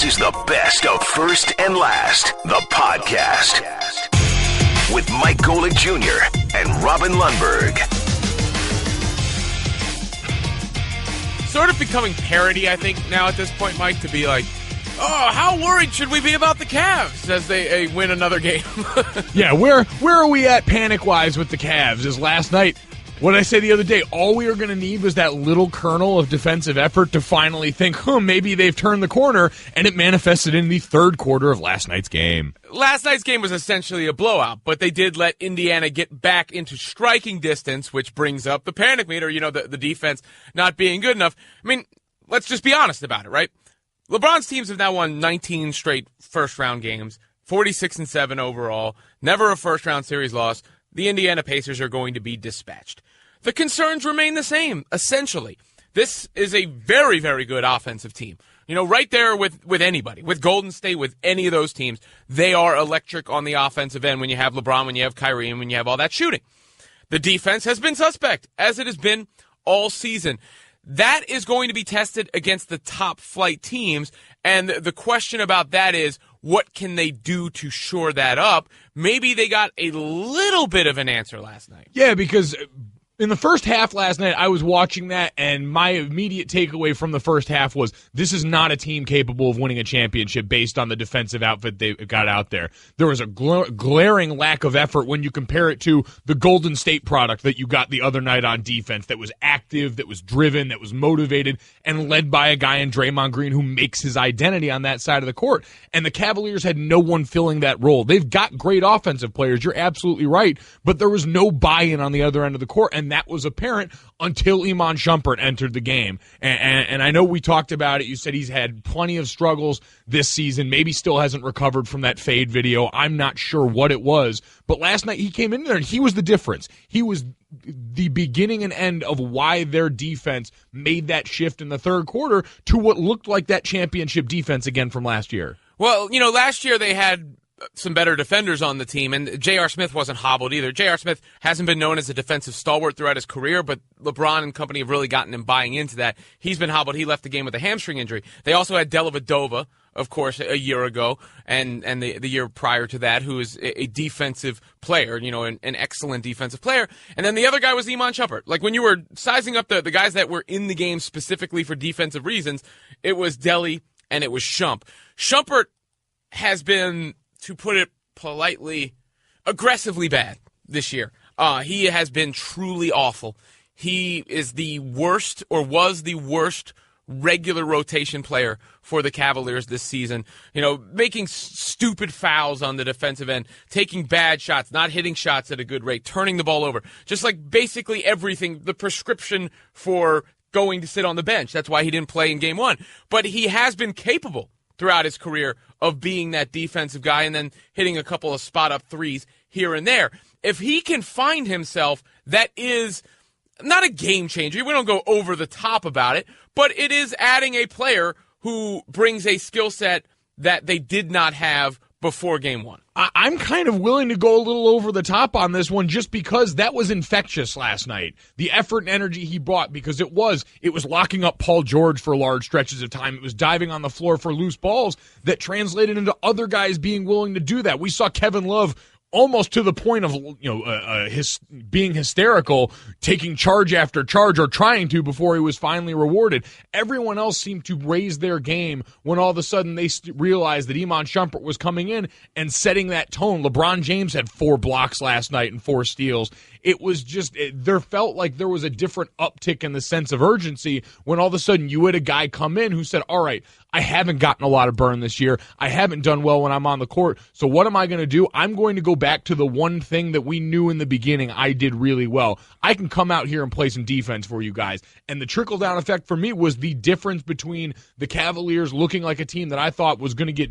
This is the best of First and Last, the podcast, with Mike Golic Jr. and Robin Lundberg. Sort of becoming parody, I think, now at this point, Mike, to be like, oh, how worried should we be about the Cavs as they win another game? Yeah, where are we at panic-wise with the Cavs? Is last night, what did I say the other day? All we were going to need was that little kernel of defensive effort to finally think, maybe they've turned the corner, and it manifested in the third quarter of last night's game. Last night's game was essentially a blowout, but they did let Indiana get back into striking distance, which brings up the panic meter, the defense not being good enough. I mean, let's just be honest about it, right? LeBron's teams have now won 19 straight first-round games, 46-7 overall, never a first-round series loss. The Indiana Pacers are going to be dispatched. The concerns remain the same, essentially. This is a very, very good offensive team. Right there with anybody, with Golden State, with any of those teams, they are electric on the offensive end when you have LeBron, when you have Kyrie, and when you have all that shooting. The defense has been suspect, as it has been all season. That is going to be tested against the top flight teams, and the question about that is, what can they do to shore that up? Maybe they got a little bit of an answer last night. Yeah, because in the first half last night, I was watching that, and my immediate takeaway from the first half was this is not a team capable of winning a championship based on the defensive outfit they got out there. There was a glaring lack of effort when you compare it to the Golden State product that you got the other night on defense that was active, that was driven, that was motivated, and led by a guy in Draymond Green who makes his identity on that side of the court. And the Cavaliers had no one filling that role. They've got great offensive players, you're absolutely right, but there was no buy-in on the other end of the court, and that was apparent until Iman Shumpert entered the game. And I know we talked about it. You said he's had plenty of struggles this season, maybe still hasn't recovered from that fade video. I'm not sure what it was. But last night he came in there and he was the difference. He was the beginning and end of why their defense made that shift in the third quarter to what looked like that championship defense again from last year. Well, last year they had some better defenders on the team, and J.R. Smith wasn't hobbled either. J.R. Smith hasn't been known as a defensive stalwart throughout his career, but LeBron and company have really gotten him buying into that. He's been hobbled. He left the game with a hamstring injury. They also had Dellavedova, of course, a year ago, and the year prior to that, who is a defensive player, an excellent defensive player. And then the other guy was Iman Shumpert. Like, when you were sizing up the guys that were in the game specifically for defensive reasons, it was Delly and it was Shump. Shumpert has been, to put it politely, aggressively bad this year. He has been truly awful. He is the worst, or was the worst, regular rotation player for the Cavaliers this season. Making stupid fouls on the defensive end, taking bad shots, not hitting shots at a good rate, turning the ball over. Just like basically everything, the prescription for going to sit on the bench. That's why he didn't play in game one. But he has been capable throughout his career of being that defensive guy and then hitting a couple of spot-up threes here and there. If he can find himself, that is not a game changer. We don't go over the top about it, but it is adding a player who brings a skill set that they did not have before game one. I'm kind of willing to go a little over the top on this one just because that was infectious last night. The effort and energy he brought, because it was locking up Paul George for large stretches of time. It was diving on the floor for loose balls that translated into other guys being willing to do that. We saw Kevin Love almost to the point of being hysterical, taking charge after charge, or trying to before he was finally rewarded. Everyone else seemed to raise their game when all of a sudden they realized that Iman Shumpert was coming in and setting that tone. LeBron James had 4 blocks last night and 4 steals. It was just, there felt like there was a different uptick in the sense of urgency when all of a sudden you had a guy come in who said, all right, I haven't gotten a lot of burn this year. I haven't done well when I'm on the court. So what am I going to do? I'm going to go back to the one thing that we knew in the beginning I did really well. I can come out here and play some defense for you guys. And the trickle-down effect for me was the difference between the Cavaliers looking like a team that I thought was going to get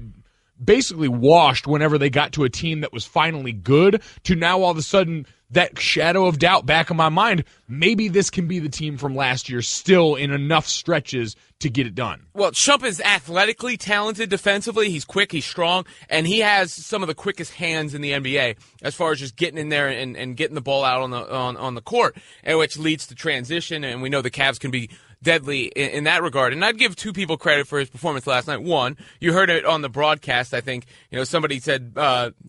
basically washed whenever they got to a team that was finally good, to now all of a sudden that shadow of doubt back in my mind, maybe this can be the team from last year still in enough stretches to get it done. Well, Shump is athletically talented defensively. He's quick, he's strong, and he has some of the quickest hands in the NBA as far as just getting in there and getting the ball out on the court, and which leads to transition, and we know the Cavs can be deadly in that regard. And I'd give two people credit for his performance last night. One, you heard it on the broadcast, I think. Somebody said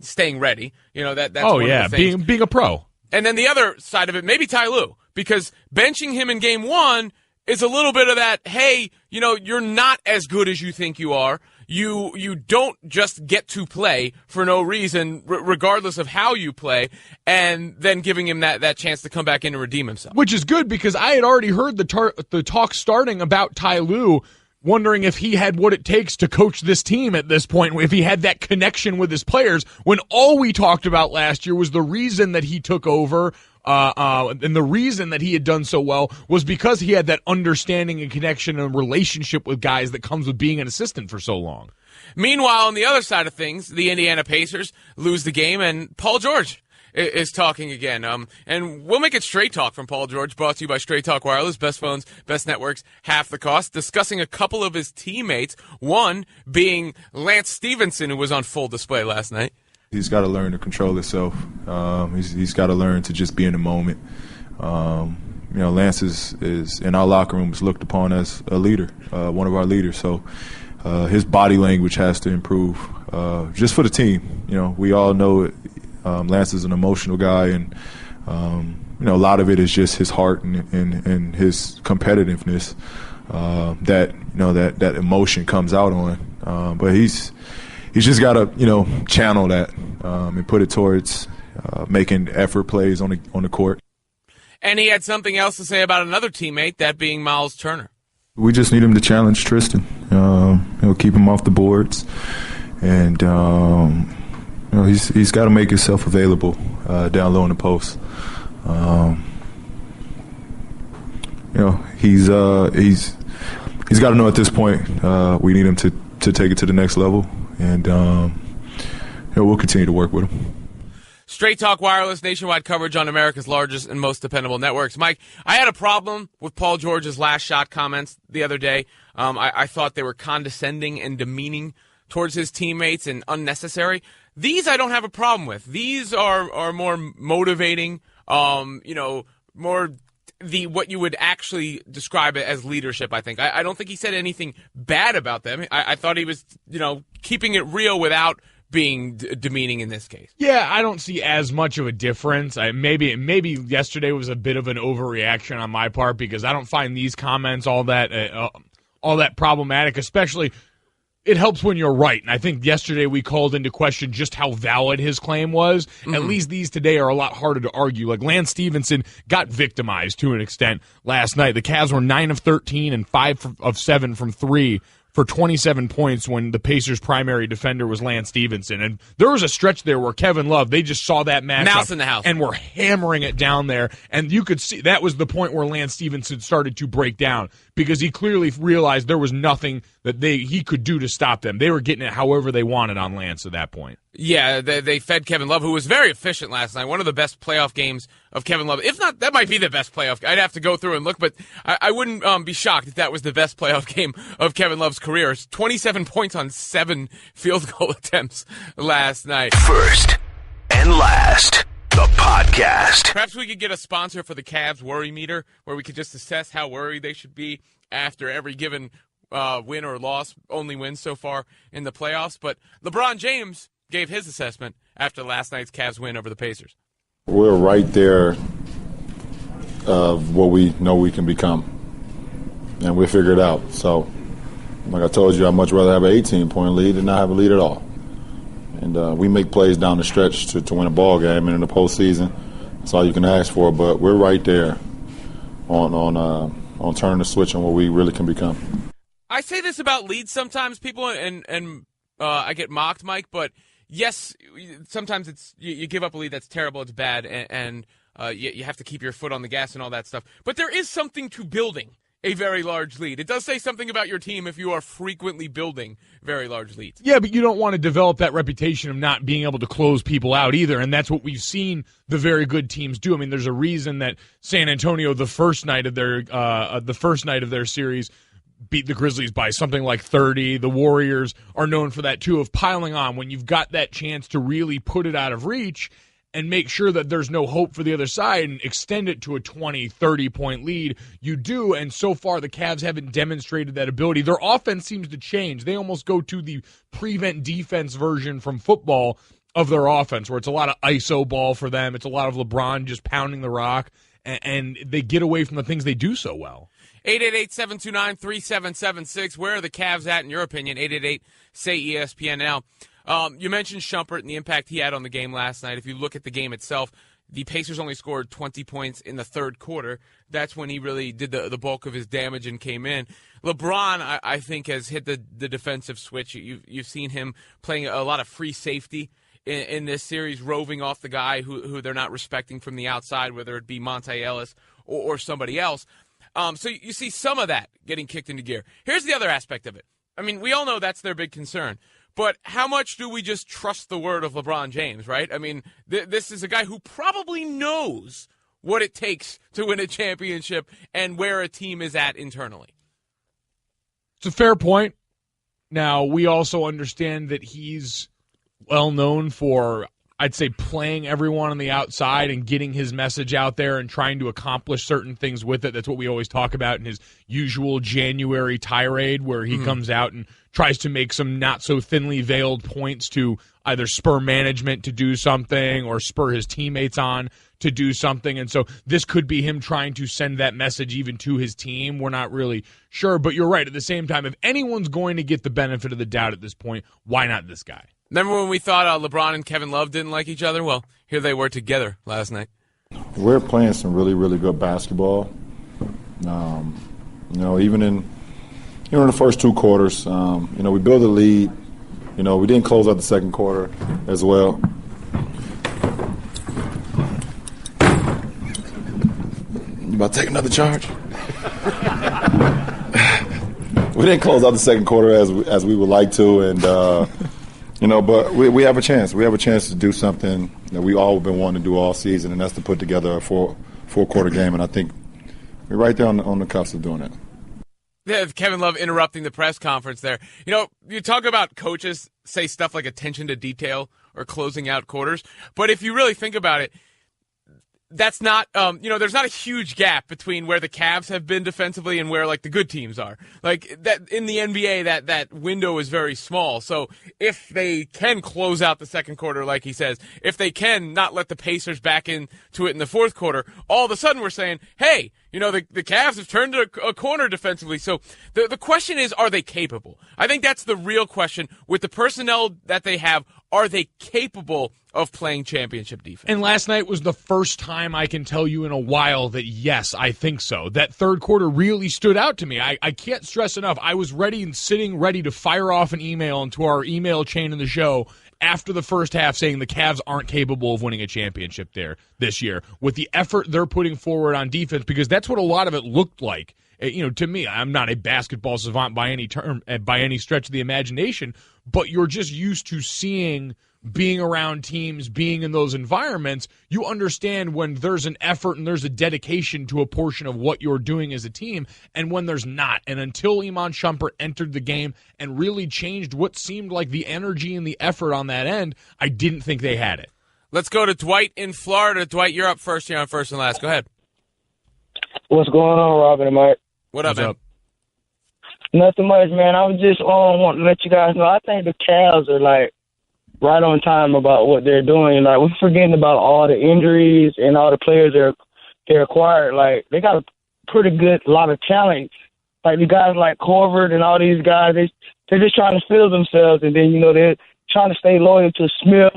staying ready. That's one of the things. being a pro. And then the other side of it, maybe Ty Lue, because benching him in game one is a little bit of that, hey, you're not as good as you think you are. You don't just get to play for no reason, regardless of how you play, and then giving him that chance to come back in and redeem himself. Which is good, because I had already heard the talk starting about Ty Lue, wondering if he had what it takes to coach this team at this point, if he had that connection with his players, when all we talked about last year was the reason that he took over, and the reason that he had done so well was because he had that understanding and connection and relationship with guys that comes with being an assistant for so long. Meanwhile, on the other side of things, the Indiana Pacers lose the game, and Paul George is talking again. And we'll make it Straight Talk from Paul George, brought to you by Straight Talk Wireless, best phones, best networks, half the cost, discussing a couple of his teammates, one being Lance Stevenson, who was on full display last night. He's got to learn to control himself. He's got to learn to just be in the moment. Lance is in our locker room is looked upon as a leader, one of our leaders. So his body language has to improve, just for the team. We all know it. Lance is an emotional guy, and a lot of it is just his heart and his competitiveness that emotion comes out on. But he's just got to channel that and put it towards making effort plays on the court. And he had something else to say about another teammate, that being Miles Turner. We just need him to challenge Tristan. Keep him off the boards, and he's got to make himself available down low in the post. He's got to know at this point we need him to take it to the next level, and we'll continue to work with him. Straight Talk Wireless, nationwide coverage on America's largest and most dependable networks. Mike, I had a problem with Paul George's last shot comments the other day. I thought they were condescending and demeaning towards his teammates and unnecessary. These I don't have a problem with. These are more motivating, more what you would actually describe it as leadership, I think. I don't think he said anything bad about them. I thought he was, keeping it real without being demeaning in this case. Yeah, I don't see as much of a difference. Maybe yesterday was a bit of an overreaction on my part, because I don't find these comments all that problematic, especially it helps when you're right. And I think yesterday we called into question just how valid his claim was. Mm-hmm. At least these today are a lot harder to argue. Like Lance Stevenson got victimized to an extent last night. The Cavs were 9 of 13 and 5 of 7 from 3 for 27 points when the Pacers' primary defender was Lance Stevenson. And there was a stretch there where Kevin Love, they just saw that matchup mouse in the house, and were hammering it down there. And you could see that was the point where Lance Stevenson started to break down, because he clearly realized there was nothing that he could do to stop them. They were getting it however they wanted on Lance at that point. Yeah, they fed Kevin Love, who was very efficient last night. One of the best playoff games of Kevin Love. If not, that might be the best playoff. I'd have to go through and look, but I wouldn't be shocked if that was the best playoff game of Kevin Love's career. 27 points on 7 field goal attempts last night. First and last, the podcast. Perhaps we could get a sponsor for the Cavs Worry Meter, where we could just assess how worried they should be after every given win or loss. Only wins so far in the playoffs. But LeBron James gave his assessment after last night's Cavs win over the Pacers. We're right there of what we know we can become, and we'll figure it out. So, like I told you, I'd much rather have an 18-point lead than not have a lead at all. And we make plays down the stretch to win a ball game, and in the postseason, that's all you can ask for. But we're right there on turning the switch on what we really can become. I say this about leads sometimes, people, and I get mocked, Mike, but yes, sometimes it's you give up a lead that's terrible, it's bad, and you have to keep your foot on the gas and all that stuff. But there is something to building a very large lead. It does say something about your team if you are frequently building very large leads. Yeah, but you don't want to develop that reputation of not being able to close people out either, and that's what we've seen the very good teams do. I mean, there's a reason that San Antonio, the first night of their series, beat the Grizzlies by something like 30. The Warriors are known for that too, of piling on when you've got that chance to really put it out of reach. and make sure that there's no hope for the other side and extend it to a 20, 30-point lead. You do, and so far the Cavs haven't demonstrated that ability. Their offense seems to change. They almost go to the prevent defense version from football of their offense, where it's a lot of ISO ball for them. It's a lot of LeBron just pounding the rock, and they get away from the things they do so well. 888-729-3776. Where are the Cavs at, in your opinion? 888-SAY-ESPN now. You mentioned Shumpert and the impact he had on the game last night. If you look at the game itself, the Pacers only scored 20 points in the third quarter. That's when he really did the bulk of his damage and came in. LeBron, I think, has hit the defensive switch. You've seen him playing a lot of free safety in this series, roving off the guy who they're not respecting from the outside, whether it be Monte Ellis or somebody else. So you see some of that getting kicked into gear. Here's the other aspect of it. I mean, we all know that's their big concern. But how much do we just trust the word of LeBron James, right? I mean, this is a guy who probably knows what it takes to win a championship and where a team is at internally. It's a fair point. Now, we also understand that he's well known for, I'd say, playing everyone on the outside and getting his message out there and trying to accomplish certain things with it. That's what we always talk about in his usual January tirade, where he comes out and tries to make some not so thinly veiled points to either spur management to do something or spur his teammates on to do something. And so this could be him trying to send that message even to his team. We're not really sure, but you're right. At the same time, if anyone's going to get the benefit of the doubt at this point, why not this guy? Remember when we thought LeBron and Kevin Love didn't like each other? Well, here they were together last night. We're playing some really, really good basketball. Even in the first two quarters, we built a lead. We didn't close out the second quarter as well. You about to take another charge? We didn't close out the second quarter as we would like to, and but we have a chance. We have a chance to do something that we all have been wanting to do all season, and that's to put together a four-quarter game. And I think we're right there on the cusp of doing it. Yeah, Kevin Love interrupting the press conference there. You talk about coaches say stuff like attention to detail or closing out quarters, but if you really think about it, that's not, there's not a huge gap between where the Cavs have been defensively and where, like, the good teams are. Like, that in the NBA, that window is very small. So if they can close out the second quarter, like he says, if they can not let the Pacers back into it in the fourth quarter, all of a sudden we're saying, hey, the Cavs have turned a corner defensively. So the question is, are they capable? I think that's the real question. With the personnel that they have, are they capable of playing championship defense? And last night was the first time I can tell you in a while that, yes, I think so. That third quarter really stood out to me. I can't stress enough. I was ready and sitting ready to fire off an email into our email chain in the show after the first half saying the Cavs aren't capable of winning a championship there this year with the effort they're putting forward on defense, because that's what a lot of it looked like. To me, I'm not a basketball savant by any stretch of the imagination, but you're just used to being around teams, being in those environments. You understand when there's an effort and there's a dedication to a portion of what you're doing as a team, and when there's not. And until Iman Shumpert entered the game and really changed what seemed like the energy and the effort on that end, I didn't think they had it. Let's go to Dwight in Florida. Dwight, you're up first here on First and Last. Go ahead. What's going on, Robin and Mike? What up, man? Nothing much, man. I was just wanting to let you guys know, I think the Cavs are, like, right on time about what they're doing. Like, we're forgetting about all the injuries and all the players they're acquired. Like, they got a pretty good lot of talent. Like, the guys like Corver and all these guys, they're just trying to fill themselves. And then, they're trying to stay loyal to Smith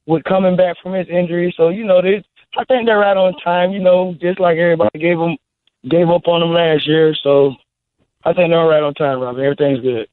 with coming back from his injury. So, I think they're right on time, just like everybody gave up on them last year. So I think they're right on time, Robin. Everything's good.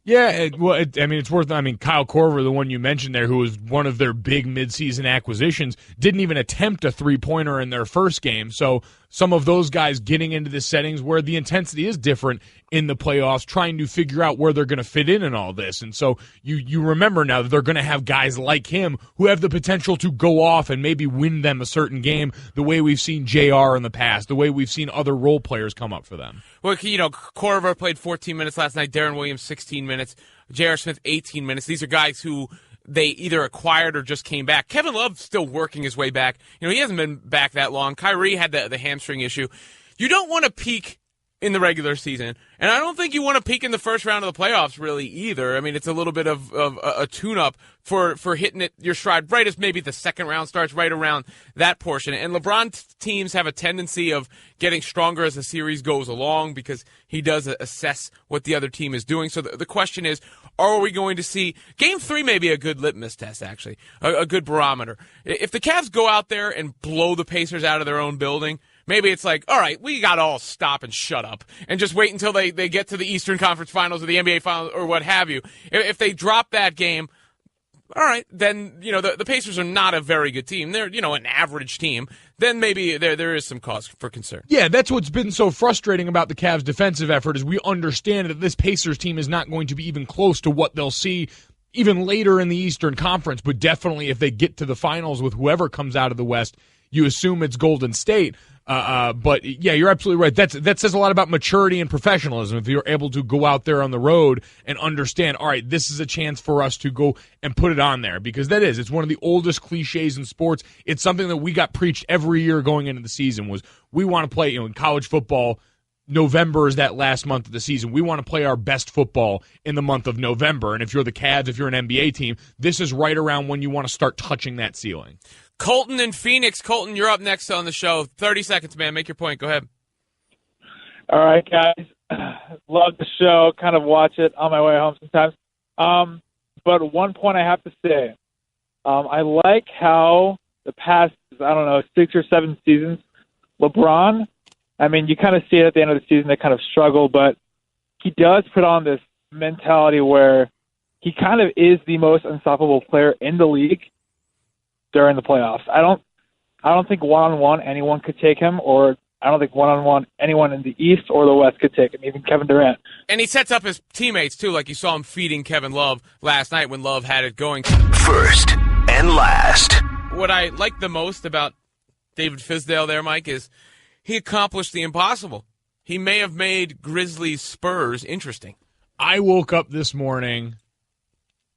Yeah, it's worth. Kyle Korver, the one you mentioned there, who was one of their big midseason acquisitions, didn't even attempt a three-pointer in their first game. So some of those guys getting into the settings where the intensity is different in the playoffs, trying to figure out where they're going to fit in all this. And so you remember now that they're going to have guys like him who have the potential to go off and maybe win them a certain game, the way we've seen JR in the past, the way we've seen other role players come up for them. Well, Korver played 14 minutes last night. Darren Williams, 16 minutes. J.R. Smith, 18 minutes. These are guys who they either acquired or just came back. Kevin Love's still working his way back. He hasn't been back that long. Kyrie had the hamstring issue. You don't want to peak in the regular season, and I don't think you want to peak in the first round of the playoffs really either. I mean, it's a little bit of a tune-up for hitting it your stride right as maybe the second round starts, right around that portion. And LeBron teams have a tendency of getting stronger as the series goes along because he does assess what the other team is doing. So the question is, are we going to see Game 3 may be a good litmus test, actually, a good barometer. If the Cavs go out there and blow the Pacers out of their own building, maybe it's like, all right, we got to all stop and shut up and just wait until they get to the Eastern Conference Finals or the NBA Finals or what have you. If they drop that game, all right, then, the Pacers are not a very good team. They're, an average team. Then maybe there is some cause for concern. Yeah, that's what's been so frustrating about the Cavs' defensive effort is we understand that this Pacers team is not going to be even close to what they'll see even later in the Eastern Conference, but definitely if they get to the finals with whoever comes out of the West, you assume it's Golden State. But yeah, you're absolutely right. That says a lot about maturity and professionalism. If you're able to go out there on the road and understand, all right, this is a chance for us to go and put it on there, because it's one of the oldest cliches in sports. It's something that we got preached every year going into the season was we want to play, in college football, November is that last month of the season. We want to play our best football in the month of November. And if you're the Cavs, if you're an NBA team, this is right around when you want to start touching that ceiling. Colton in Phoenix. Colton, you're up next on the show. 30 seconds, man. Make your point. Go ahead. All right, guys. Love the show. Kind of watch it on my way home sometimes. But one point I have to say, I like how the past, 6 or 7 seasons, LeBron, you kind of see it at the end of the season, they kind of struggle, but he does put on this mentality where he kind of is the most unstoppable player in the league during the playoffs. I don't think one-on-one anyone could take him, or I don't think one-on-one anyone in the East or the West could take him, even Kevin Durant. And he sets up his teammates, too, like you saw him feeding Kevin Love last night when Love had it going. First and last. What I like the most about David Fizdale there, Mike, is he accomplished the impossible. He may have made Grizzlies Spurs interesting. I woke up this morning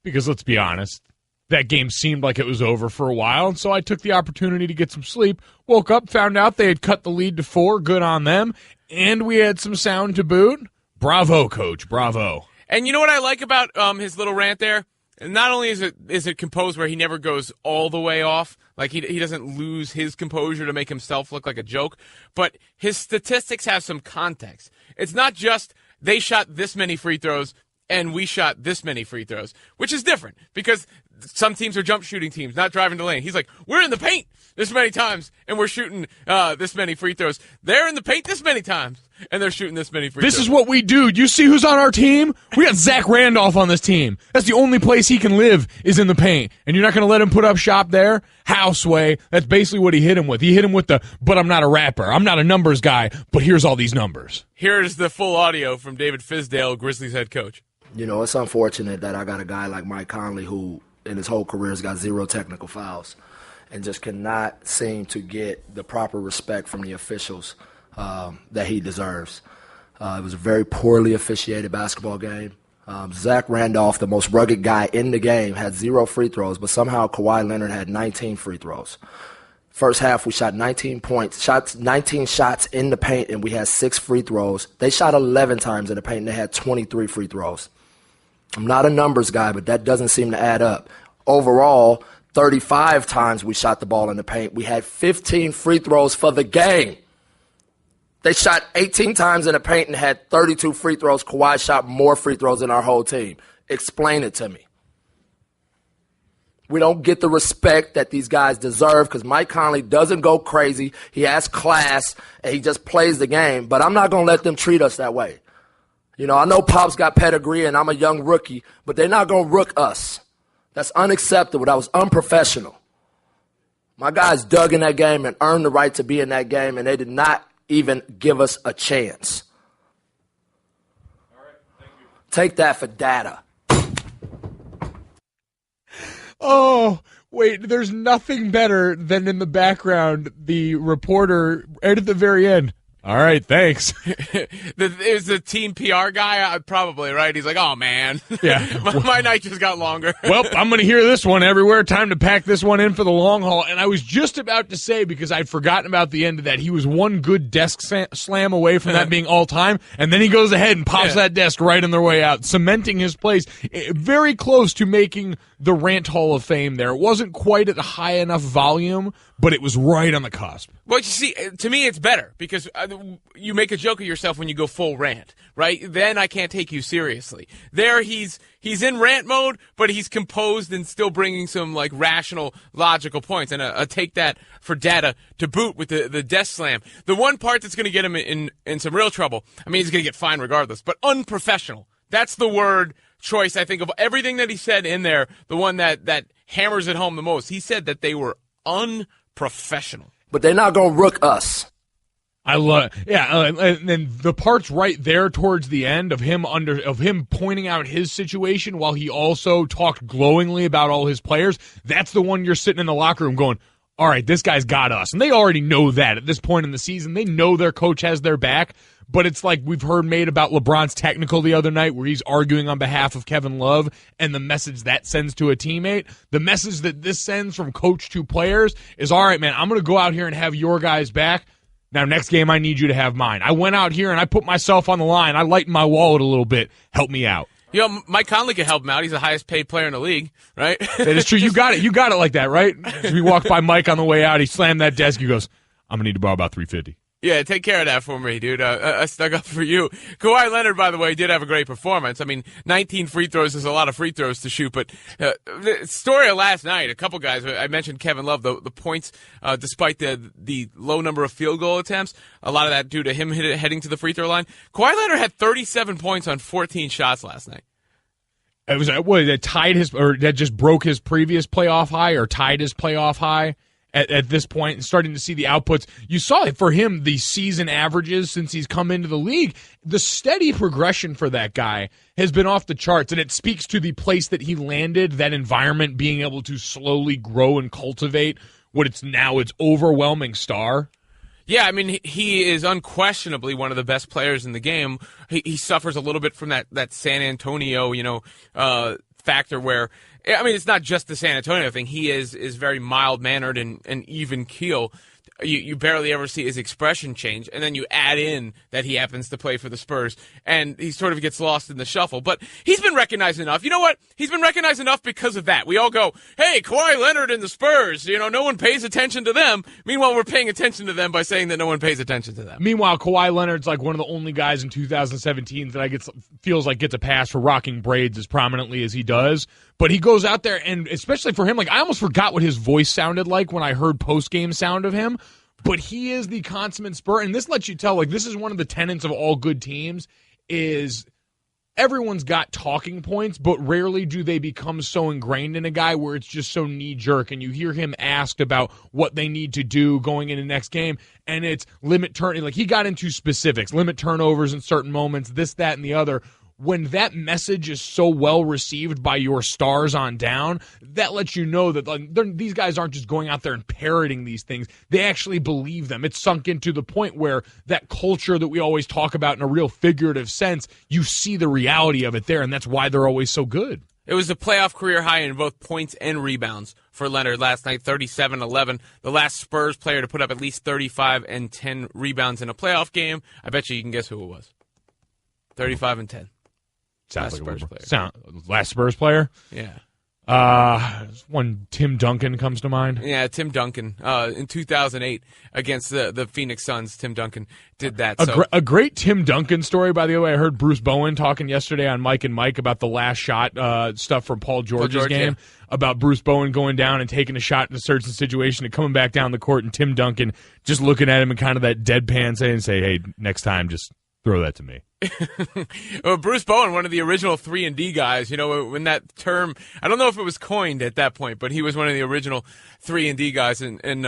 because, let's be honest, that game seemed like it was over for a while, and so I took the opportunity to get some sleep. Woke up, found out they had cut the lead to 4. Good on them. And we had some sound to boot. Bravo, Coach. Bravo. And you know what I like about his little rant there? Not only is it composed where he never goes all the way off, like he doesn't lose his composure to make himself look like a joke, but his statistics have some context. It's not just they shot this many free throws and we shot this many free throws, which is different because some teams are jump shooting teams, not driving to lane. He's like, we're in the paint this many times and we're shooting this many free throws. They're in the paint this many times and they're shooting this many free throws. This is what we do. You see who's on our team? We got Zach Randolph on this team. That's the only place he can live is in the paint. And you're not going to let him put up shop there? Houseway. That's basically what he hit him with. He hit him with but I'm not a rapper. I'm not a numbers guy, but here's all these numbers. Here's the full audio from David Fizdale, Grizzlies head coach. It's unfortunate that I got a guy like Mike Conley who in his whole career has got 0 technical fouls and just cannot seem to get the proper respect from the officials that he deserves. It was a very poorly officiated basketball game. Zach Randolph, the most rugged guy in the game, had 0 free throws, but somehow Kawhi Leonard had 19 free throws. First half, we shot 19 shots in the paint, and we had 6 free throws. They shot 11 times in the paint, and they had 23 free throws. I'm not a numbers guy, but that doesn't seem to add up. Overall, 35 times we shot the ball in the paint. We had 15 free throws for the game. They shot 18 times in the paint and had 32 free throws. Kawhi shot more free throws than our whole team. Explain it to me. We don't get the respect that these guys deserve because Mike Conley doesn't go crazy. He has class, and he just plays the game. But I'm not going to let them treat us that way. I know Pop's got pedigree, and I'm a young rookie, but they're not going to rook us. That's unacceptable. That was unprofessional. My guys dug in that game and earned the right to be in that game, and they did not even give us a chance. All right, thank you. Take that for data. Oh, wait, there's nothing better than in the background, the reporter right at the very end. All right, thanks. It was the team PR guy, probably, right? He's like, oh, man. Yeah. my night just got longer. Well, I'm going to hear this one everywhere. Time to pack this one in for the long haul. And I was just about to say, because I'd forgotten about the end of that, he was one good desk slam away from that being all time. And then he goes ahead and pops that desk right on their way out, cementing his place. Very close to making the Rant Hall of Fame there. It wasn't quite at a high enough volume, but it was right on the cusp. Well, you see, to me, it's better because you make a joke of yourself when you go full rant, right? Then I can't take you seriously. There, he's in rant mode, but he's composed and still bringing some like rational, logical points. And I take that for data to boot with the desk slam. The one part that's going to get him in some real trouble. I mean, he's going to get fined regardless, but unprofessional. That's the word choice, I think, of everything that he said in there. The one that hammers it home the most. He said that they were unprofessional. But they're not going to rook us. I love, and then the parts right there towards the end of him pointing out his situation while he also talked glowingly about all his players. That's the one you're sitting in the locker room going, all right, this guy's got us. And they already know that at this point in the season. They know their coach has their back. But it's like we've heard made about LeBron's technical the other night where he's arguing on behalf of Kevin Love and the message that sends to a teammate. The message that this sends from coach to players is, all right, man, I'm going to go out here and have your guys back. Now, next game, I need you to have mine. I went out here and I put myself on the line. I lightened my wallet a little bit. Help me out. You know, Mike Conley could help him out. He's the highest paid player in the league, right? That is true. You got it. You got it like that, right? We walked by Mike on the way out. He slammed that desk. He goes, I'm going to need to borrow about $350. Yeah, take care of that for me, dude. I stuck up for you. Kawhi Leonard, by the way, did have a great performance. I mean, 19 free throws is a lot of free throws to shoot, but the story of last night, a couple guys, I mentioned Kevin Love, the points, despite the low number of field goal attempts, a lot of that due to him heading to the free throw line. Kawhi Leonard had 37 points on 14 shots last night. It was that tied his, or that just broke his previous playoff high, or tied his playoff high. At this point, and starting to see the outputs. You saw it for him, the season averages since he's come into the league. The steady progression for that guy has been off the charts, and it speaks to the place that he landed, that environment, being able to slowly grow and cultivate what it's now its overwhelming star. Yeah, I mean, he is unquestionably one of the best players in the game. He suffers a little bit from that San Antonio, factor where, I mean, it's not just the San Antonio thing. He is very mild-mannered and even keel. You barely ever see his expression change, and then you add in that he happens to play for the Spurs, and he sort of gets lost in the shuffle. But he's been recognized enough. You know what? He's been recognized enough because of that. We all go, hey, Kawhi Leonard and the Spurs, no one pays attention to them. Meanwhile, we're paying attention to them by saying that no one pays attention to them. Meanwhile, Kawhi Leonard's like one of the only guys in 2017 that feels like gets a pass for rocking braids as prominently as he does. But he goes out there, and especially for him, like I almost forgot what his voice sounded like when I heard post-game sound of him. But he is the consummate Spur, and this lets you tell, like, this is one of the tenets of all good teams, is everyone's got talking points, but rarely do they become so ingrained in a guy where it's just so knee-jerk, and you hear him asked about what they need to do going into the next game, and it's like he got into specifics, limit turnovers in certain moments, this, that, and the other. When that message is so well received by your stars on down, that lets you know that these guys aren't just going out there and parroting these things. They actually believe them. It's sunk into the point where that culture that we always talk about in a real figurative sense, you see the reality of it there, and that's why they're always so good. It was a playoff career high in both points and rebounds for Leonard last night, 37-11. The last Spurs player to put up at least 35 and 10 rebounds in a playoff game. I bet you can guess who it was. 35 and 10. Sounds last like Spurs player. Last Spurs player? Yeah. One Tim Duncan comes to mind. Yeah, Tim Duncan. In 2008 against the Phoenix Suns, Tim Duncan did that. A great Tim Duncan story, by the way. I heard Bruce Bowen talking yesterday on Mike and Mike about the last shot stuff from Paul George's game, about Bruce Bowen going down and taking a shot in a certain situation and coming back down the court, and Tim Duncan just looking at him in kind of that deadpan say, hey, next time just throw that to me. Well, Bruce Bowen, one of the original 3-and-D guys, when that term, I don't know if it was coined at that point, but he was one of the original 3-and-D guys, and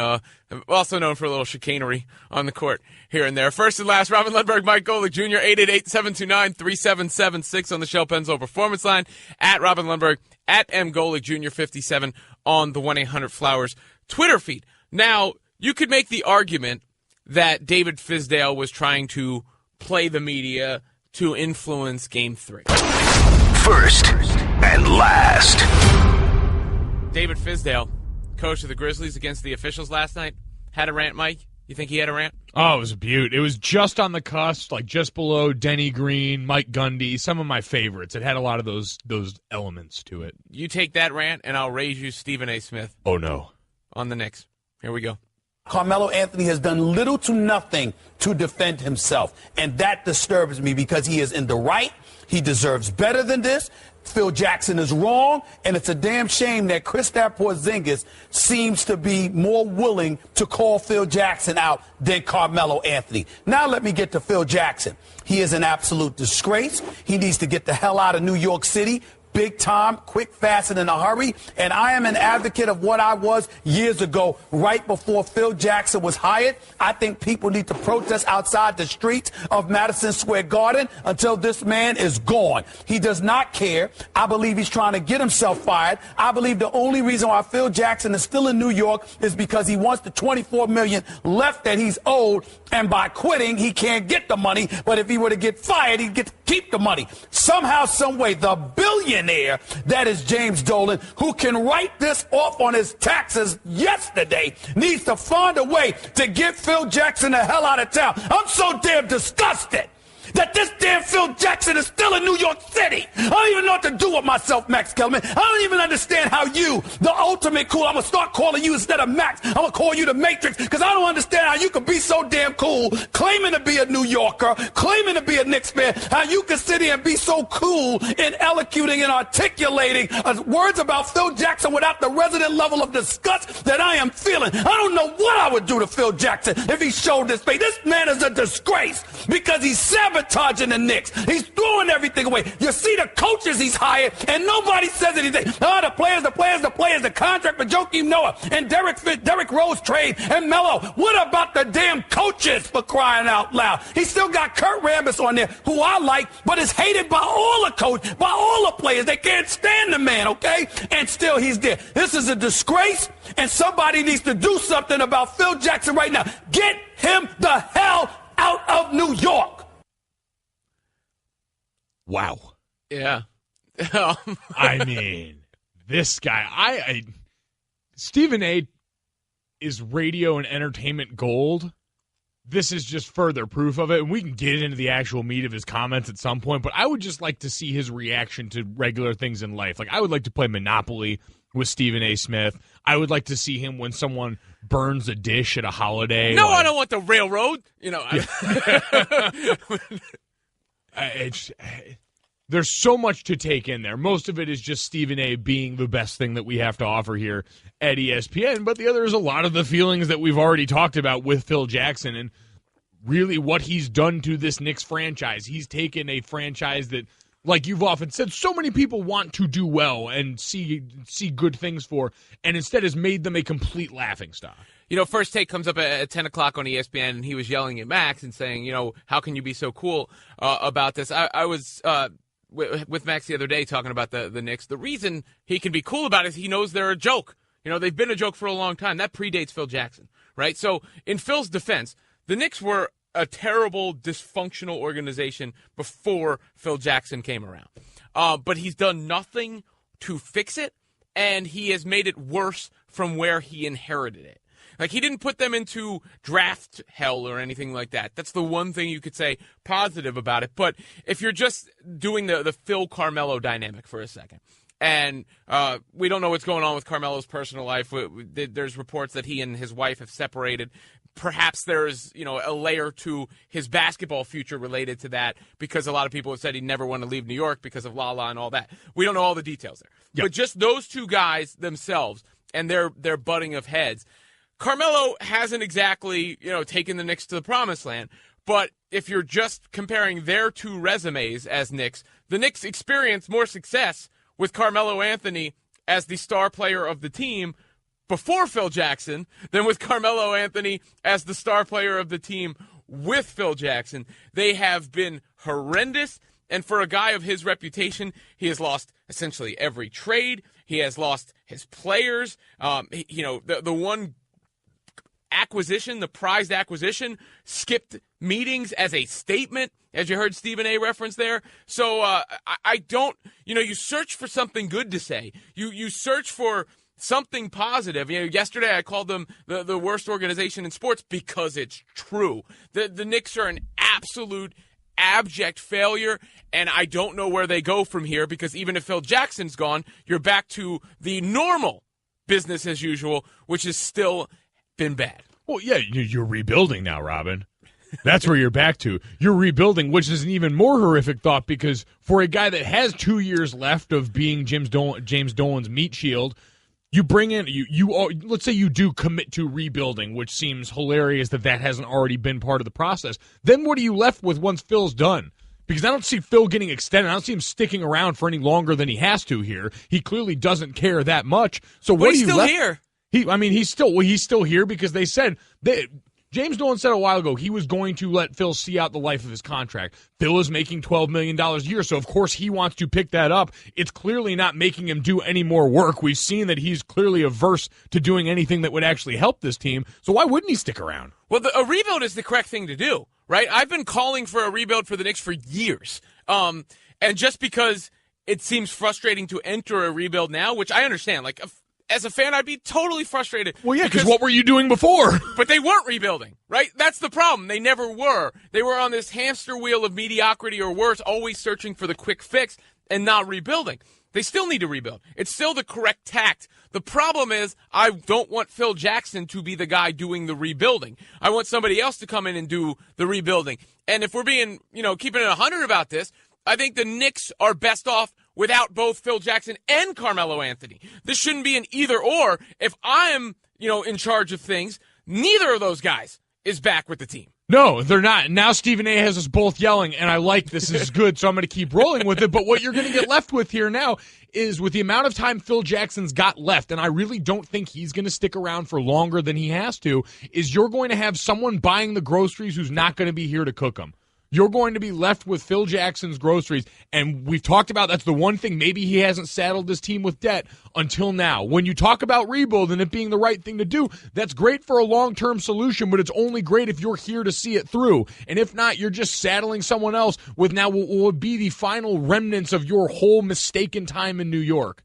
also known for a little chicanery on the court here and there. First and last, Robin Lundberg, Mike Golic Jr., 888-729-3776 on the Shell Pennzoil Performance Line, at Robin Lundberg, at M. Golic Jr. 57 on the 1-800-Flowers Twitter feed. Now, you could make the argument that David Fizdale was trying to play the media to influence Game 3. First and last. David Fizdale, coach of the Grizzlies against the officials last night, had a rant, Mike? You think he had a rant? Oh, it was a beaut. It was just on the cusp, like just below Denny Green, Mike Gundy, some of my favorites. It had a lot of those elements to it. You take that rant, and I'll raise you Stephen A. Smith. Oh, no. On the Knicks. Here we go. Carmelo Anthony has done little to nothing to defend himself, and that disturbs me because he is in the right. He deserves better than this. Phil Jackson is wrong, and it's a damn shame that Kristaps Porzingis seems to be more willing to call Phil Jackson out than Carmelo Anthony. Now let me get to Phil Jackson. He is an absolute disgrace. He needs to get the hell out of New York City. Big time, quick, fast, and in a hurry. And I am an advocate of what I was years ago, right before Phil Jackson was hired. I think people need to protest outside the streets of Madison Square Garden until this man is gone. He does not care. I believe he's trying to get himself fired. I believe the only reason why Phil Jackson is still in New York is because he wants the $24 million left that he's owed. And by quitting, he can't get the money. But if he were to get fired, he'd get to keep the money. Somehow, some way, the billionaire that is James Dolan, who can write this off on his taxes yesterday, needs to find a way to get Phil Jackson the hell out of town. I'm so damn disgusted that this damn Phil Jackson is still in New York City. I don't even know what to do with myself, Max Kellerman. I don't even understand how you, the ultimate cool, I'm going to start calling you instead of Max. I'm going to call you the Matrix because I don't understand how you could be so damn cool, claiming to be a New Yorker, claiming to be a Knicks fan, how you can sit here and be so cool in elocuting and articulating words about Phil Jackson without the resident level of disgust that I am feeling. I don't know what I would do to Phil Jackson if he showed this face. This man is a disgrace because he's sabotaging the Knicks. He's throwing everything away. You see the coaches he's hired, and nobody says anything. Oh, the players, the contract for Joakim Noah and Derrick Rose trade and Melo. What about the damn coaches, for crying out loud? He still got Kurt Rambis on there, who I like, but is hated by all the coaches, by all the players. They can't stand the man, okay? And still he's there. This is a disgrace, and somebody needs to do something about Phil Jackson right now. Get him the hell out of New York. Wow. Yeah. I mean, this guy, Stephen A. is radio and entertainment gold. This is just further proof of it, and we can get into the actual meat of his comments at some point, but I would just like to see his reaction to regular things in life. Like, I would like to play Monopoly with Stephen A. Smith. I would like to see him when someone burns a dish at a holiday. No, I don't want the railroad. You know, there's so much to take in there. Most of it is just Stephen A. being the best thing that we have to offer here at ESPN, but the other is a lot of the feelings that we've already talked about with Phil Jackson and really what he's done to this Knicks franchise. He's taken a franchise that, like you've often said, so many people want to do well and see good things for, and instead has made them a complete laughingstock. You know, First Take comes up at 10 o'clock on ESPN, and he was yelling at Max and saying, you know, how can you be so cool about this? I was with Max the other day talking about the Knicks. The reason he can be cool about it is he knows they're a joke. You know, they've been a joke for a long time. That predates Phil Jackson, right? So in Phil's defense, the Knicks were a terrible, dysfunctional organization before Phil Jackson came around. But he's done nothing to fix it, and he has made it worse from where he inherited it. Like, he didn't put them into draft hell or anything like that. That's the one thing you could say positive about it. But if you're just doing the Phil-Carmelo dynamic for a second, and we don't know what's going on with Carmelo's personal life. There's reports that he and his wife have separated. Perhaps there's, you know, a layer to his basketball future related to that, because a lot of people have said he'd never want to leave New York because of Lala and all that. We don't know all the details there. Yep. But just those two guys themselves and their butting of heads, Carmelo hasn't exactly, you know, taken the Knicks to the promised land, but if you're just comparing their two resumes as Knicks, the Knicks experienced more success with Carmelo Anthony as the star player of the team before Phil Jackson than with Carmelo Anthony as the star player of the team with Phil Jackson. They have been horrendous, and for a guy of his reputation, he has lost essentially every trade. He has lost his players. You know, the one acquisition, the prized acquisition, skipped meetings as a statement, as you heard Stephen A. reference there. So I don't, you search for something good to say. You search for something positive. Yesterday I called them the worst organization in sports because it's true. The Knicks are an absolute abject failure, and I don't know where they go from here, because even if Phil Jackson's gone, you're back to the normal business as usual, which has still been bad. Well, yeah, you're rebuilding now, Robin. That's where you're back to. You're rebuilding, which is an even more horrific thought, because for a guy that has 2 years left of being James Dolan's meat shield, you bring in, let's say you do commit to rebuilding, which seems hilarious that hasn't already been part of the process. Then what are you left with once Phil's done? Because I don't see Phil getting extended. I don't see him sticking around for any longer than he has to here. He clearly doesn't care that much. So what he's are you still left? Here. He's still here because they said James Dolan said a while ago he was going to let Phil see out the life of his contract. Phil is making $12 million a year, so of course he wants to pick that up. It's clearly not making him do any more work. We've seen that he's clearly averse to doing anything that would actually help this team, so why wouldn't he stick around? Well, a rebuild is the correct thing to do, right? I've been calling for a rebuild for the Knicks for years, and just because it seems frustrating to enter a rebuild now, which I understand, as a fan, I'd be totally frustrated. Well, yeah, because what were you doing before? But they weren't rebuilding, right? That's the problem. They never were. They were on this hamster wheel of mediocrity or worse, always searching for the quick fix and not rebuilding. They still need to rebuild. It's still the correct tact. The problem is I don't want Phil Jackson to be the guy doing the rebuilding. I want somebody else to come in and do the rebuilding. And if we're being, keeping it 100 about this, I think the Knicks are best off without both Phil Jackson and Carmelo Anthony. This shouldn't be an either or. If I'm, in charge of things, neither of those guys is back with the team. No, they're not. Now Stephen A. has us both yelling, and I like this is good, so I'm going to keep rolling with it. But what you're going to get left with here now is, with the amount of time Phil Jackson's got left, and I really don't think he's going to stick around for longer than he has to, is you're going to have someone buying the groceries who's not going to be here to cook them. You're going to be left with Phil Jackson's groceries, and we've talked about that's the one thing maybe he hasn't saddled this team with debt until now. When you talk about rebuild and it being the right thing to do, that's great for a long-term solution, but it's only great if you're here to see it through. And if not, you're just saddling someone else with now what will be the final remnants of your whole mistaken time in New York.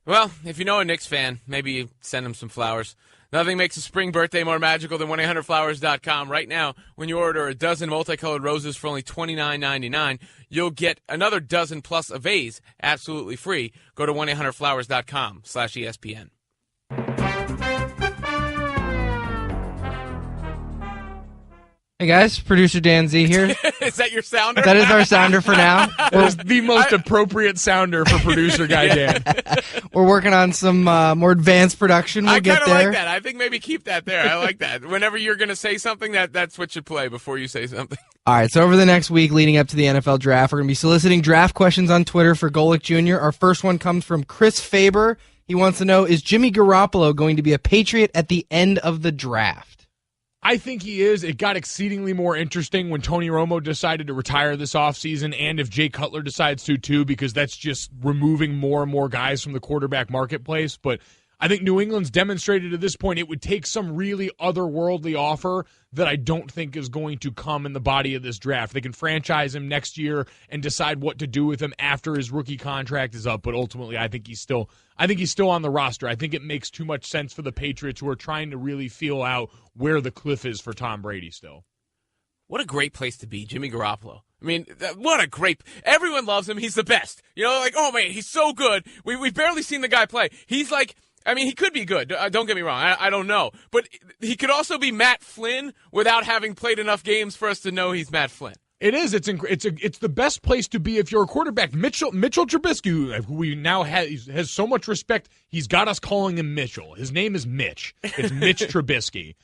Well, if you know a Knicks fan, maybe you send him some flowers. Nothing makes a spring birthday more magical than 1-800-Flowers.com. Right now, when you order a dozen multicolored roses for only $29.99, you'll get another dozen plus a vase absolutely free. Go to 1-800-Flowers.com/ESPN. Hey guys, producer Dan Z here. Is that your sounder? That is our sounder for now. That is the most appropriate sounder for producer guy Dan. We're working on some more advanced production. We'll get there. I kind of like that. I think maybe keep that there. I like that. Whenever you're going to say something, that's what should play before you say something. All right, so over the next week leading up to the NFL draft, we're going to be soliciting draft questions on Twitter for Golic Jr. Our first one comes from Chris Faber. He wants to know, is Jimmy Garoppolo going to be a Patriot at the end of the draft? I think he is. It got exceedingly more interesting when Tony Romo decided to retire this offseason, and if Jay Cutler decides to too, because that's just removing more and more guys from the quarterback marketplace. But I think New England's demonstrated at this point it would take some really otherworldly offer that I don't think is going to come in the body of this draft. They can franchise him next year and decide what to do with him after his rookie contract is up, but ultimately I think he's still on the roster. I think it makes too much sense for the Patriots, who are trying to really feel out where the cliff is for Tom Brady still. What a great place to be, Jimmy Garoppolo. I mean, everyone loves him. He's the best. Oh man, he's so good. We've barely seen the guy play. He's he could be good. Don't get me wrong. I don't know. But he could also be Matt Flynn without having played enough games for us to know he's Matt Flynn. It is. It's the best place to be if you're a quarterback. Mitchell Trubisky, who we now has so much respect, he's got us calling him Mitchell. His name is Mitch. It's Mitch Trubisky.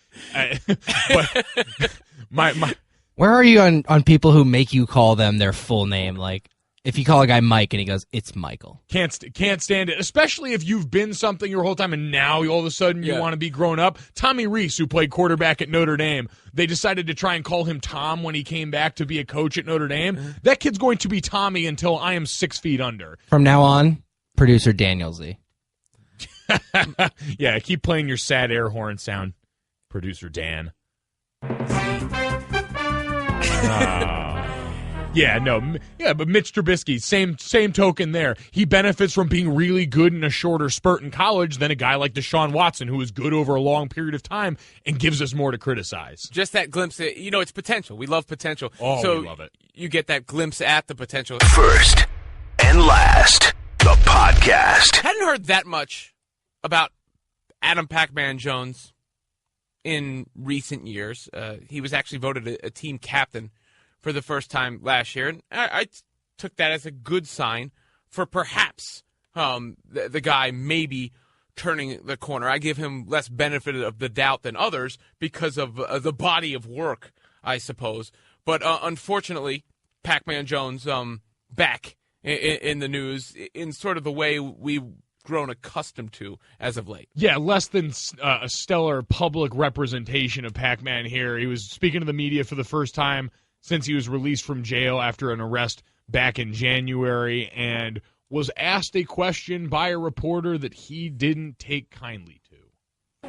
Where are you on people who make you call them their full name? Like, if you call a guy Mike and he goes, it's Michael. Can't stand it, especially if you've been something your whole time and now all of a sudden you want to be grown up. Tommy Reese, who played quarterback at Notre Dame, they decided to try and call him Tom when he came back to be a coach at Notre Dame. Mm-hmm. That kid's going to be Tommy until I am 6 feet under. From now on, producer Daniel Z. Yeah, keep playing your sad air horn sound. Producer Dan. But Mitch Trubisky, same token there. He benefits from being really good in a shorter spurt in college than a guy like Deshaun Watson, who is good over a long period of time and gives us more to criticize. Just that glimpse, it's potential. We love potential. Oh, so we love it. You get that glimpse at the potential. First and Last, the podcast. Hadn't heard that much about Adam Pacman Jones in recent years. He was actually voted a team captain for the first time last year, and I took that as a good sign for perhaps the guy maybe turning the corner. I give him less benefit of the doubt than others because of the body of work, I suppose. But unfortunately, Pacman Jones back in the news in sort of the way we've grown accustomed to as of late. Yeah, less than a stellar public representation of Pacman here. He was speaking to the media for the first time since he was released from jail after an arrest back in January, and was asked a question by a reporter that he didn't take kindly to.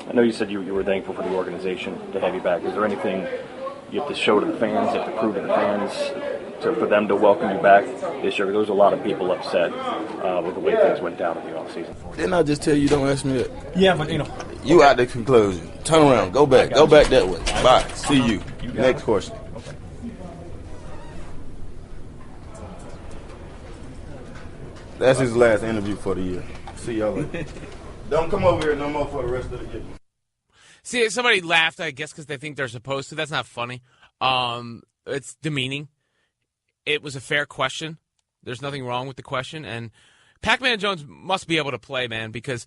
I know you said you were thankful for the organization to have you back. Is there anything you have to show to the fans, you have to prove to the fans for them to welcome you back this year? There was a lot of people upset with the way things went down in the offseason. Didn't I just tell you don't ask me that? Yeah, but You out the conclusion. Turn around. Go back. Go back that way. Bye. See you. Next question. That's his last interview for the year. See y'all later. Don't come over here no more for the rest of the year. See, somebody laughed, I guess, because they think they're supposed to. That's not funny. It's demeaning. It was a fair question. There's nothing wrong with the question. And Pacman Jones must be able to play, man, because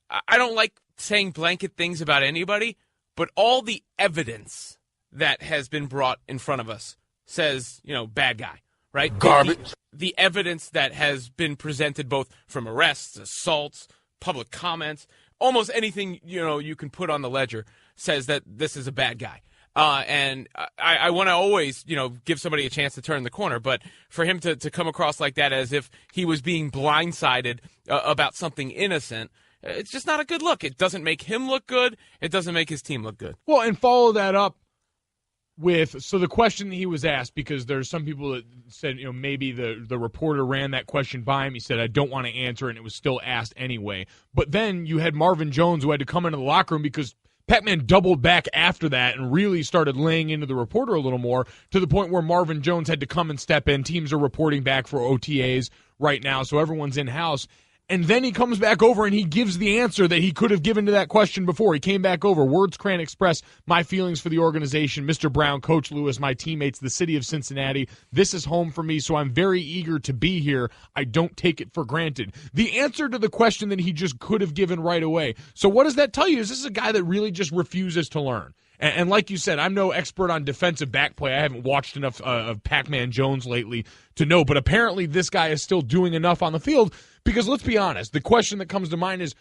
I don't like saying blanket things about anybody, but all the evidence that has been brought in front of us says, bad guy, right? Garbage. The evidence that has been presented both from arrests, assaults, public comments, almost anything, you can put on the ledger says that this is a bad guy. And I want to always, give somebody a chance to turn the corner. But for him to come across like that as if he was being blindsided about something innocent, it's just not a good look. It doesn't make him look good. It doesn't make his team look good. Well, and follow that up with, so the question he was asked, because there's some people that said, maybe the reporter ran that question by him. He said, I don't want to answer, and it was still asked anyway. But then you had Marvin Jones, who had to come into the locker room because Pacman doubled back after that and really started laying into the reporter a little more, to the point where Marvin Jones had to come and step in. Teams are reporting back for OTAs right now, so everyone's in-house. And then he comes back over and he gives the answer that he could have given to that question before. He came back over. Words can't express my feelings for the organization. Mr. Brown, Coach Lewis, my teammates, the city of Cincinnati. This is home for me, so I'm very eager to be here. I don't take it for granted. The answer to the question that he just could have given right away. So what does that tell you? Is this a guy that really just refuses to learn? And like you said, I'm no expert on defensive back play. I haven't watched enough of Pacman Jones lately to know. But apparently this guy is still doing enough on the field, because let's be honest, the question that comes to mind is,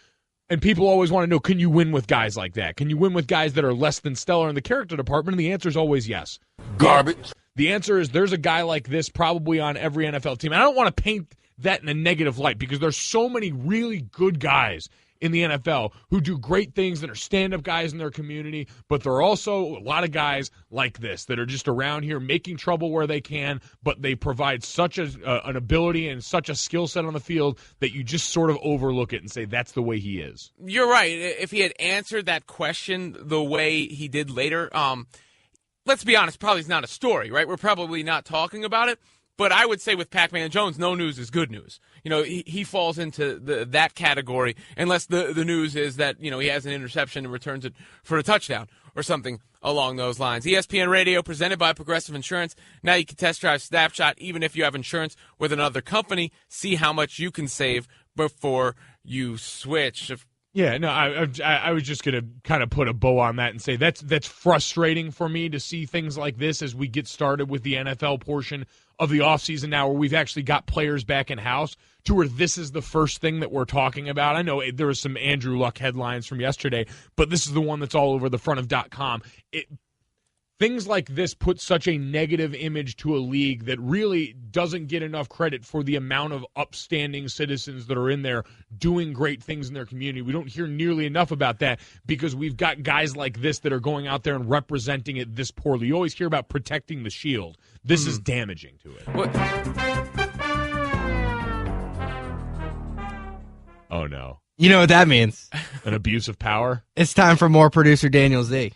and people always want to know, can you win with guys like that? Can you win with guys that are less than stellar in the character department? And the answer is always yes. Garbage. The answer is there's a guy like this probably on every NFL team. And I don't want to paint that in a negative light, because there's so many really good guys in the NFL who do great things, that are stand-up guys in their community, but there are also a lot of guys like this that are just around here making trouble where they can, but they provide such an ability and such a skill set on the field that you just sort of overlook it and say that's the way he is. You're right. If he had answered that question the way he did later, let's be honest, probably it's not a story, right? We're probably not talking about it. But I would say with Pacman Jones, no news is good news. He falls into that category unless the news is that, he has an interception and returns it for a touchdown or something along those lines. ESPN Radio, presented by Progressive Insurance. Now you can test drive Snapshot even if you have insurance with another company. See how much you can save before you switch. Yeah, no, I was just going to kind of put a bow on that and say that's frustrating for me to see things like this as we get started with the NFL portion of the offseason now, where we've actually got players back in-house, to where this is the first thing that we're talking about. I know there was some Andrew Luck headlines from yesterday, but this is the one that's all over the front of .com. things like this put such a negative image to a league that really doesn't get enough credit for the amount of upstanding citizens that are in there doing great things in their community. We don't hear nearly enough about that because we've got guys like this that are going out there and representing it this poorly. You always hear about protecting the shield. This is damaging to it. What? Oh, no. You know what that means. An abuse of power? It's time for more producer Daniel Z.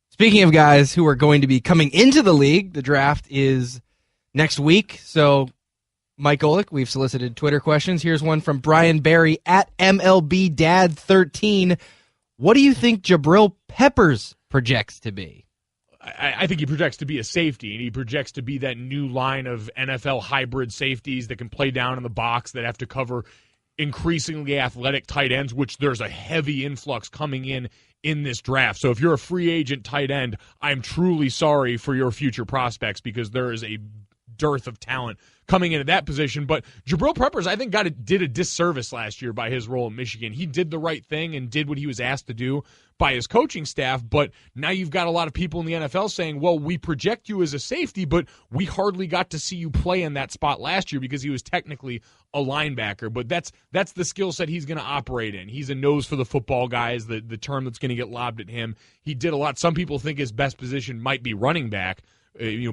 Speaking of guys who are going to be coming into the league, the draft is next week. So, Mike Golic, we've solicited Twitter questions. Here's one from Brian Barry at MLBDad13. What do you think Jabril Peppers projects to be? I think he projects to be a safety, and he projects to be that new line of NFL hybrid safeties that can play down in the box, that have to cover increasingly athletic tight ends, which there's a heavy influx coming in this draft. So if you're a free agent tight end, I'm truly sorry for your future prospects because there is a dearth of talent coming into that position. But Jabril Peppers, I think, did a disservice last year by his role in Michigan. He did the right thing and did what he was asked to do by his coaching staff, but now you've got a lot of people in the NFL saying, well, we project you as a safety, but we hardly got to see you play in that spot last year because he was technically a linebacker. But that's the skill set he's going to operate in. He's a nose for the football guy is the term that's going to get lobbed at him. He did a lot. Some people think his best position might be running back,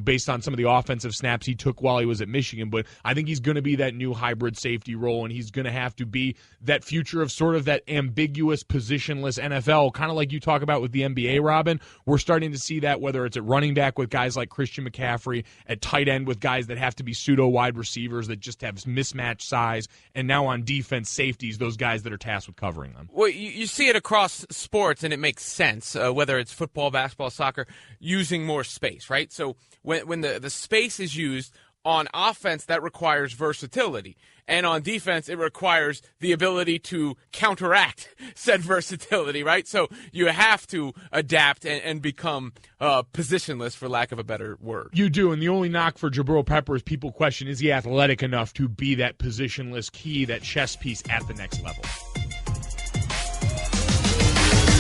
based on some of the offensive snaps he took while he was at Michigan. But I think he's going to be that new hybrid safety role, and he's going to have to be that future of sort of that ambiguous, positionless NFL, kind of like you talk about with the NBA, Robin. We're starting to see that, whether it's at running back with guys like Christian McCaffrey, at tight end with guys that have to be pseudo-wide receivers that just have mismatched size, and now on defense, safeties, those guys that are tasked with covering them. Well, you see it across sports, and it makes sense, whether it's football, basketball, soccer, using more space, right? So when the space is used on offense, that requires versatility. And on defense, it requires the ability to counteract said versatility, right? So you have to adapt and become positionless, for lack of a better word. You do, and the only knock for Jabril Peppers, people question, is he athletic enough to be that positionless key, that chess piece at the next level?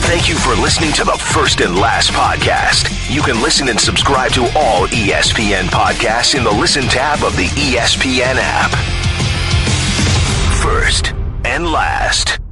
Thank you for listening to the First and Last podcast. You can listen and subscribe to all ESPN podcasts in the Listen tab of the ESPN app. First and Last.